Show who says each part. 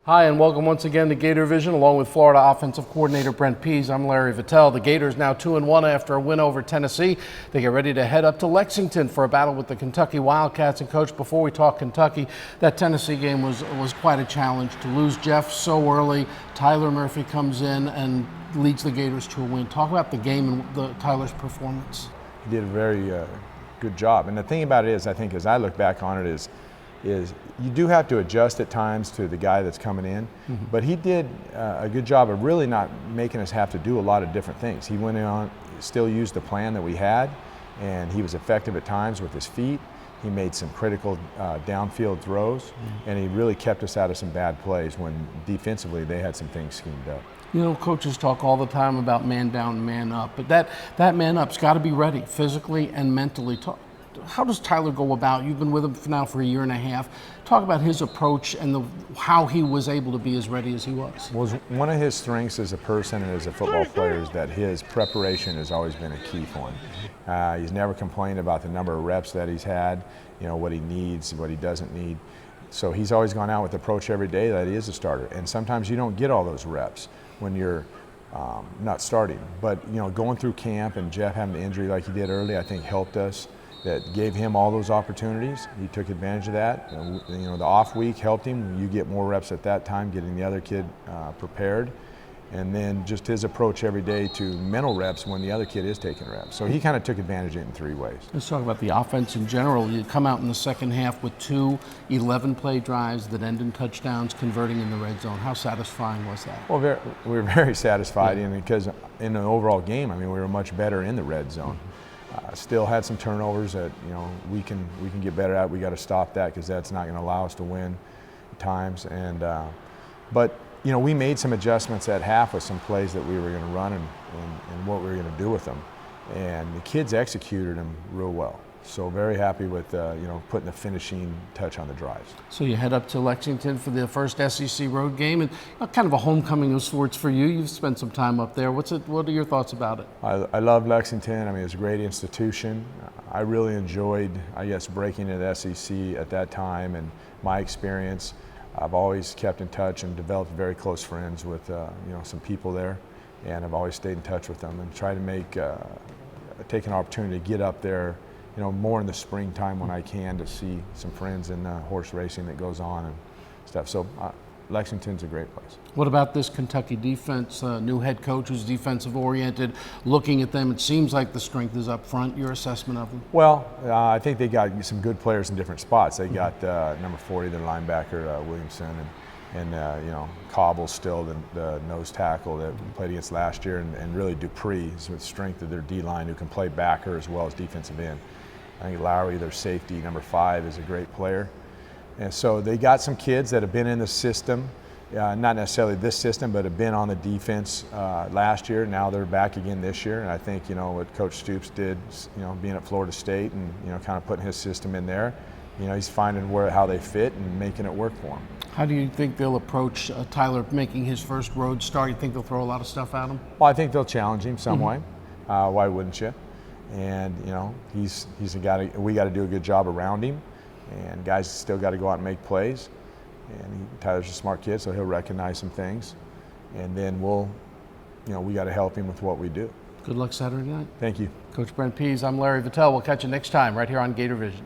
Speaker 1: Hi, and welcome once again to Gator Vision, along with Florida Offensive Coordinator Brent Pease. I'm Larry Vitale. The Gators now 2-1 after a win over Tennessee. They get ready to head up to Lexington for a battle with the Kentucky Wildcats. And Coach, before we talk Kentucky, that Tennessee game was quite a challenge. To lose Jeff so early, Tyler Murphy comes in and leads the Gators to a win. Talk about the game and Tyler's performance.
Speaker 2: He did a very good job. And the thing about it is, I think as I look back on it, is you do have to adjust at times to the guy that's coming in, but he did a good job of really not making us have to do a lot of different things. He went on, still used the plan that we had, and he was effective at times with his feet. He made some critical downfield throws, and he really kept us out of some bad plays when defensively they had some things schemed up.
Speaker 1: You know, coaches talk all the time about man down, man up, but that man up's got to be ready physically and mentally. How does Tyler go about? You've been with him now for a year and a half. Talk about his approach and how he was able to be as ready as he was.
Speaker 2: Well, one of his strengths as a person and as a football player is that his preparation has always been a key for him. He's never complained about the number of reps that he's had, you know, what he needs, what he doesn't need. So he's always gone out with the approach every day that he is a starter. And sometimes you don't get all those reps when you're not starting. But, you know, going through camp and Jeff having the injury like he did early, I think helped us. That gave him all those opportunities. He took advantage of that. You know, the off week helped him. You get more reps at that time, getting the other kid prepared. And then just his approach every day to mental reps when the other kid is taking reps. So he kind of took advantage of it in three ways.
Speaker 1: Let's talk about the offense in general. You come out in the second half with 2 11-play drives that end in touchdowns, converting in the red zone. How satisfying was that?
Speaker 2: Well, we were very satisfied, because in the overall game, I mean, we were much better in the red zone. Still had some turnovers that, you know, we can get better at. We got to stop that because that's not going to allow us to win at times. And but you know, we made some adjustments at half with some plays that we were going to run and what we were going to do with them. And the kids executed them real well. So very happy with you know, putting the finishing touch on the drives.
Speaker 1: So you head up to Lexington for the first SEC road game, and kind of a homecoming of sorts for you. You've spent some time up there. What are your thoughts about it?
Speaker 2: I love Lexington. I mean, it's a great institution. I really enjoyed, I guess, breaking into the SEC at that time, and my experience. I've always kept in touch and developed very close friends with you know, some people there, and I've always stayed in touch with them and tried to take an opportunity to get up there, you know, more in the springtime when I can, to see some friends in horse racing that goes on and stuff. So Lexington's a great place.
Speaker 1: What about this Kentucky defense? New head coach who's defensive oriented. Looking at them, it seems like the strength is up front. Your assessment of them?
Speaker 2: Well, I think they got some good players in different spots. They got number 40, their linebacker, Williamson, and you know, Cobble's still the nose tackle that we played against last year, and really Dupree is with strength of their D-line, who can play backer as well as defensive end. I think Lowry, their safety, number 5, is a great player. And so they got some kids that have been in the system, not necessarily this system, but have been on the defense last year. Now they're back again this year. And I think, you know, what Coach Stoops did, you know, being at Florida State and, you know, kind of putting his system in there, you know, he's finding how they fit and making it work for him.
Speaker 1: How do you think they'll approach Tyler making his first road start? You think they'll throw a lot of stuff at him?
Speaker 2: Well, I think they'll challenge him some way. Why wouldn't you? And, you know, he's a guy, we got to do a good job around him, and guys still got to go out and make plays. And Tyler's a smart kid, so he'll recognize some things, and then we got to help him with what we do.
Speaker 1: Good luck Saturday night.
Speaker 2: Thank you.
Speaker 1: Coach Brent Pease, I'm Larry Vitale. We'll catch you next time right here on Gator Vision.